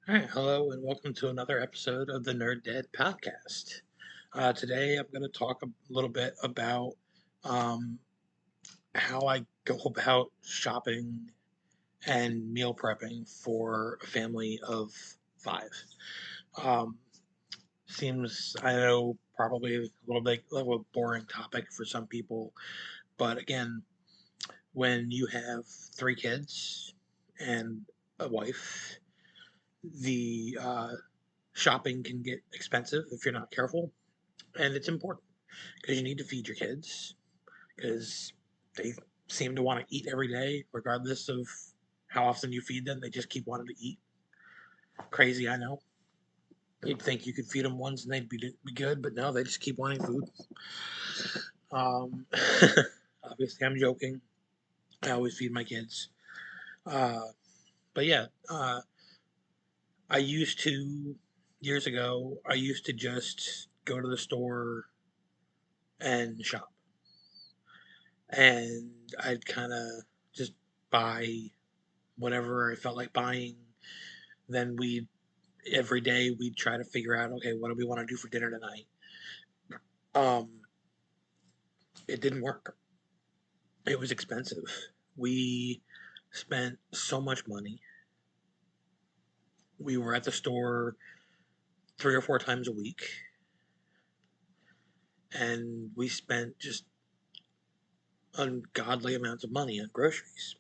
All right, hello, and welcome to another episode of the Nerd Dead podcast. Today, I'm going to talk a little bit about um, how I go about shopping and meal prepping for a family of five. Um, Seems, I know, probably a little boring topic for some people, but again, when you have three kids and a wife, the shopping can get expensive if you're not careful, and it's important because you need to feed your kids because they seem to want to eat every day, regardless of how often you feed them. They just keep wanting to eat. Crazy, I know. You'd think you could feed them once and they'd be good, but no, they just keep wanting food. Um, Obviously, I'm joking. I always feed my kids. Uh, but yeah, I used to, years ago, I used to just go to the store and shop. And I'd kind of just buy whatever I felt like buying. Then every day we'd try to figure out, okay, what do we want to do for dinner tonight? Um, it didn't work. It was expensive. We spent so much money. We were at the store 3 or 4 times a week, and we spent just ungodly amounts of money on groceries.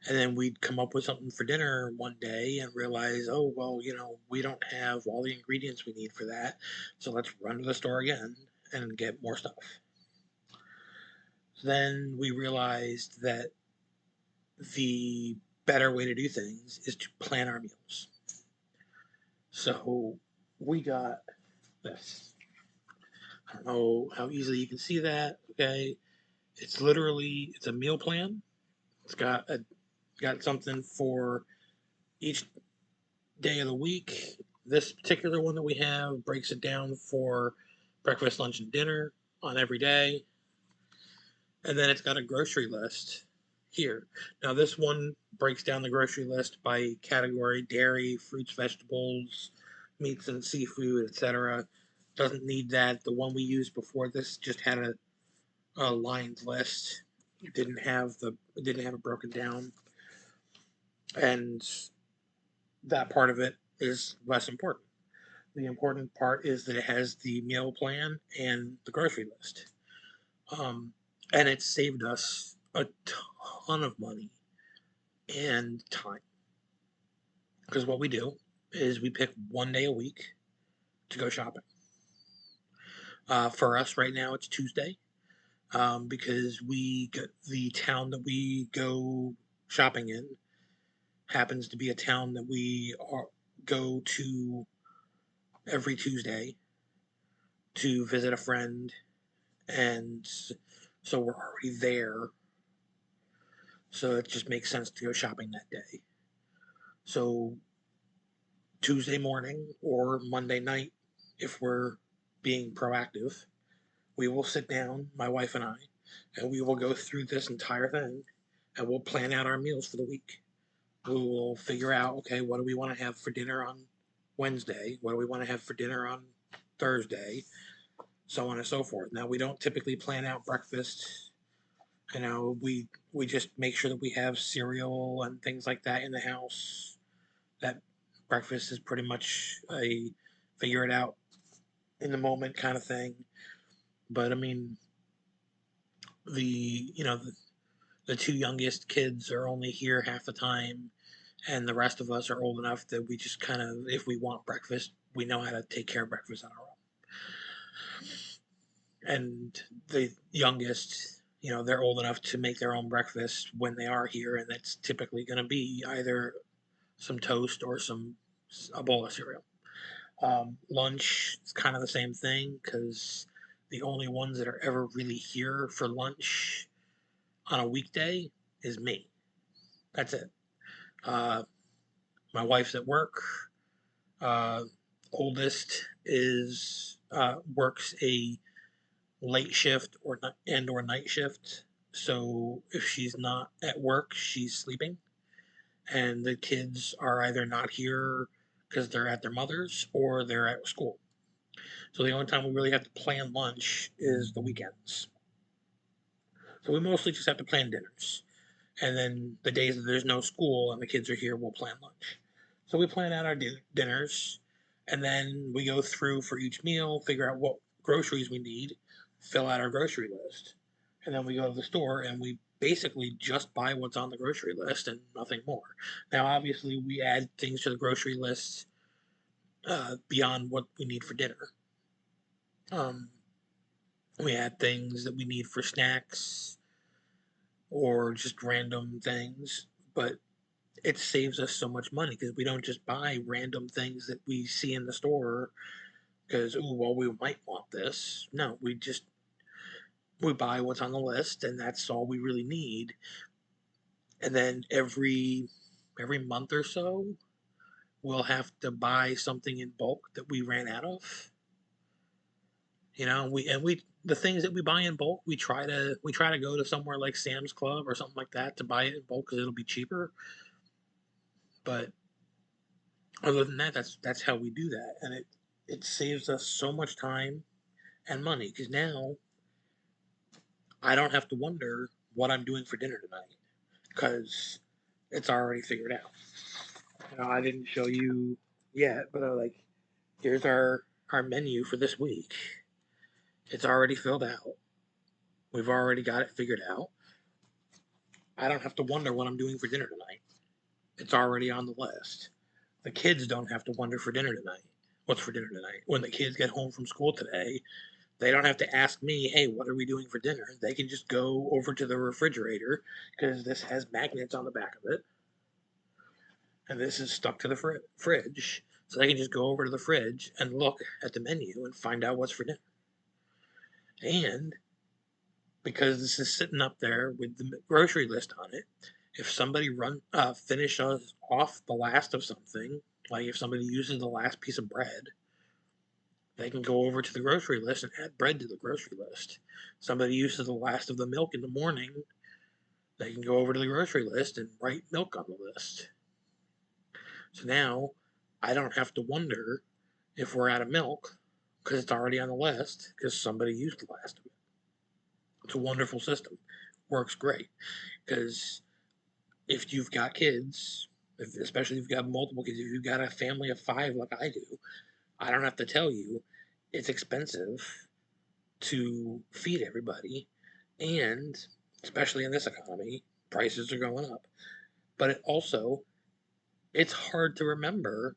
And then we'd come up with something for dinner one day and realize, oh, well, we don't have all the ingredients we need for that. So let's run to the store again and get more stuff. Then we realized that the better way to do things is to plan our meals. So we got this. I don't know how easily you can see that. Okay. It's a meal plan. It's got something for each day of the week. This particular one that we have breaks it down for breakfast, lunch, and dinner on every day. And then it's got a grocery list here. Now, this one breaks down the grocery list by category: dairy, fruits, vegetables, meats and seafood, etc. Doesn't need that. The one we used before this just had a lined list. It didn't have it broken down, and that part of it is less important. The important part is that it has the meal plan and the grocery list. Um, and it saved us a ton of money and time. Because what we do is we pick one day a week to go shopping. For us right now, it's Tuesday because the town that we go shopping in happens to be a town that go to every Tuesday to visit a friend, and so we're already there. So it just makes sense to go shopping that day. So Tuesday morning or Monday night, if we're being proactive, we will sit down, my wife and I, and we will go through this entire thing and we'll plan out our meals for the week. We will figure out, okay, what do we want to have for dinner on Wednesday? What do we want to have for dinner on Thursday? So on and so forth. Now, we don't typically plan out breakfast. We just make sure that we have cereal and things like that in the house. That breakfast is pretty much a figure it out in the moment kind of thing. But I mean, the two youngest kids are only here half the time, and the rest of us are old enough that we just kind of, if we want breakfast, we know how to take care of breakfast on our own. And the youngest, they're old enough to make their own breakfast when they are here, and that's typically going to be either some toast or a bowl of cereal. Lunch is kind of the same thing because the only ones that are ever really here for lunch on a weekday is me. That's it. Uh, my wife's at work. Uh, Oldest is works a late shift or night shift. So if she's not at work, she's sleeping, and the kids are either not here because they're at their mother's or they're at school. So the only time we really have to plan lunch is the weekends. So we mostly just have to plan dinners. And then the days that there's no school and the kids are here, we'll plan lunch. So we plan out our dinners, and then we go through for each meal, figure out what groceries we need, fill out our grocery list, and then we go to the store and we basically just buy what's on the grocery list and nothing more. Now, obviously, we add things to the grocery list beyond what we need for dinner. Um, we add things that we need for snacks or just random things, but it saves us so much money because we don't just buy random things that we see in the store because, oh, well, we might want this. No, we buy what's on the list, and that's all we really need. And then every month or so, we'll have to buy something in bulk that we ran out of. We the things that we buy in bulk, we try to go to somewhere like Sam's Club or something like that to buy it in bulk because it'll be cheaper. But other than that, that's how we do that, and it saves us so much time and money because now I don't have to wonder what I'm doing for dinner tonight because it's already figured out. I didn't show you yet, but here's our menu for this week. It's already filled out. We've already got it figured out. I don't have to wonder what I'm doing for dinner tonight. It's already on the list. The kids don't have to wonder for dinner tonight. What's for dinner tonight? When the kids get home from school today, they don't have to ask me, hey, what are we doing for dinner? They can just go over to the refrigerator because this has magnets on the back of it. And this is stuck to the fridge. So they can just go over to the fridge and look at the menu and find out what's for dinner. And because this is sitting up there with the grocery list on it, if somebody finishes off the last of something, like if somebody uses the last piece of bread, they can go over to the grocery list and add bread to the grocery list. Somebody uses the last of the milk in the morning, they can go over to the grocery list and write milk on the list. So now I don't have to wonder if we're out of milk because it's already on the list because somebody used the last of it. It's a wonderful system. Works great because if you've got kids, especially if you've got multiple kids, if you've got a family of 5 like I do, I don't have to tell you it's expensive to feed everybody, and especially in this economy, prices are going up. But it's hard to remember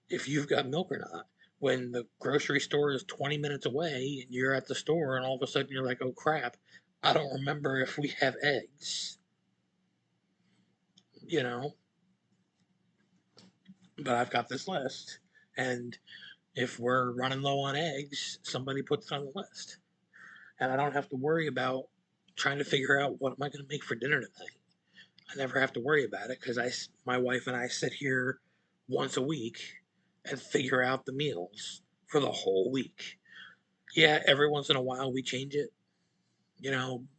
if you've got milk or not. When the grocery store is 20 minutes away and you're at the store and all of a sudden you're like, oh crap, I don't remember if we have eggs, you know? But I've got this list. And if we're running low on eggs, somebody puts it on the list. And I don't have to worry about trying to figure out what am I going to make for dinner tonight. I never have to worry about it because my wife and I sit here once a week and figure out the meals for the whole week. Yeah, every once in a while we change it.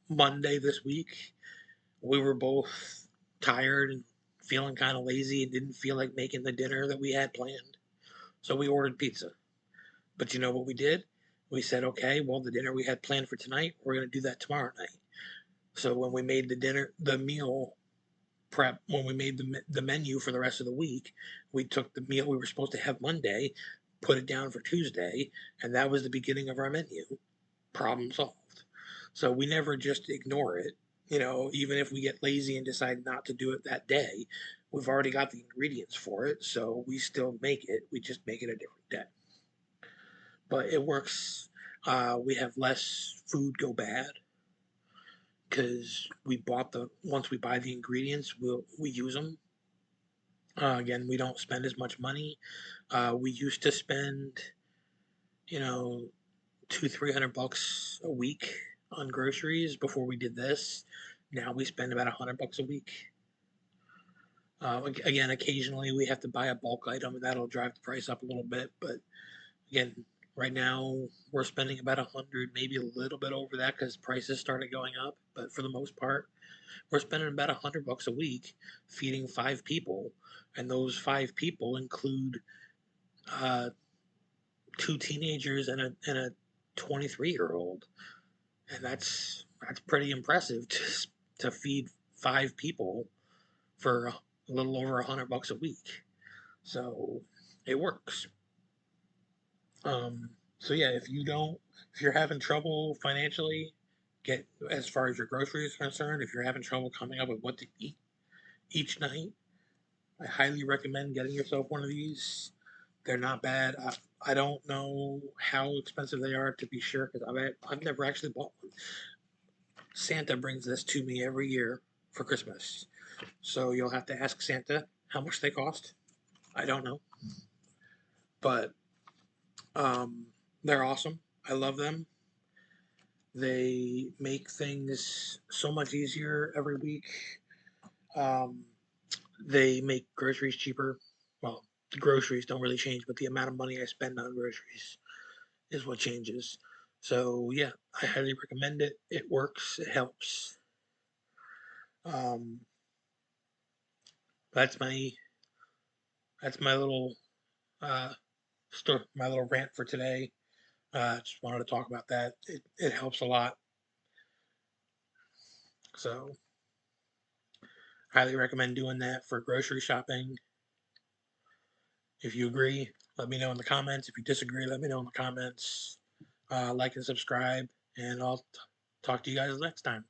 Monday this week, we were both tired and feeling kind of lazy and didn't feel like making the dinner that we had planned. So we ordered pizza. But you know what we did? We said, okay, well, the dinner we had planned for tonight, we're going to do that tomorrow night. So when we made the meal prep, when we made the menu for the rest of the week, we took the meal we were supposed to have Monday, put it down for Tuesday, and that was the beginning of our menu. Problem solved. So we never just ignore it. Even if we get lazy and decide not to do it that day, we've already got the ingredients for it, so we still make it. We just make it a different day. But it works. We have less food go bad because once we buy the ingredients, we use them. Again, we don't spend as much money. We used to spend, you know, 200-300 bucks a week on groceries before we did this. Now we spend about $100 a week. Again, occasionally we have to buy a bulk item, and that'll drive the price up a little bit. But again, right now we're spending about 100, maybe a little bit over that because prices started going up. But for the most part, we're spending about $100 a week feeding 5 people, and those 5 people include uh, 2 teenagers and a 23-year-old, and that's pretty impressive to feed 5 people for a little over $100 a week. So it works. So yeah, if you're having trouble financially, get as far as your groceries are concerned, if you're having trouble coming up with what to eat each night, I highly recommend getting yourself one of these. They're not bad. I don't know how expensive they are to be sure because I've never actually bought one. Santa brings this to me every year for Christmas, so you'll have to ask Santa how much they cost. I don't know, but um, they're awesome. I love them. They make things so much easier every week. Um, they make groceries cheaper. Well, the groceries don't really change, but the amount of money I spend on groceries is what changes. So yeah, I highly recommend it. It works. It helps. Um, that's my little my little rant for today. Just wanted to talk about that. It helps a lot. So highly recommend doing that for grocery shopping. If you agree, let me know in the comments. If you disagree, let me know in the comments. Like and subscribe, and I'll talk to you guys next time.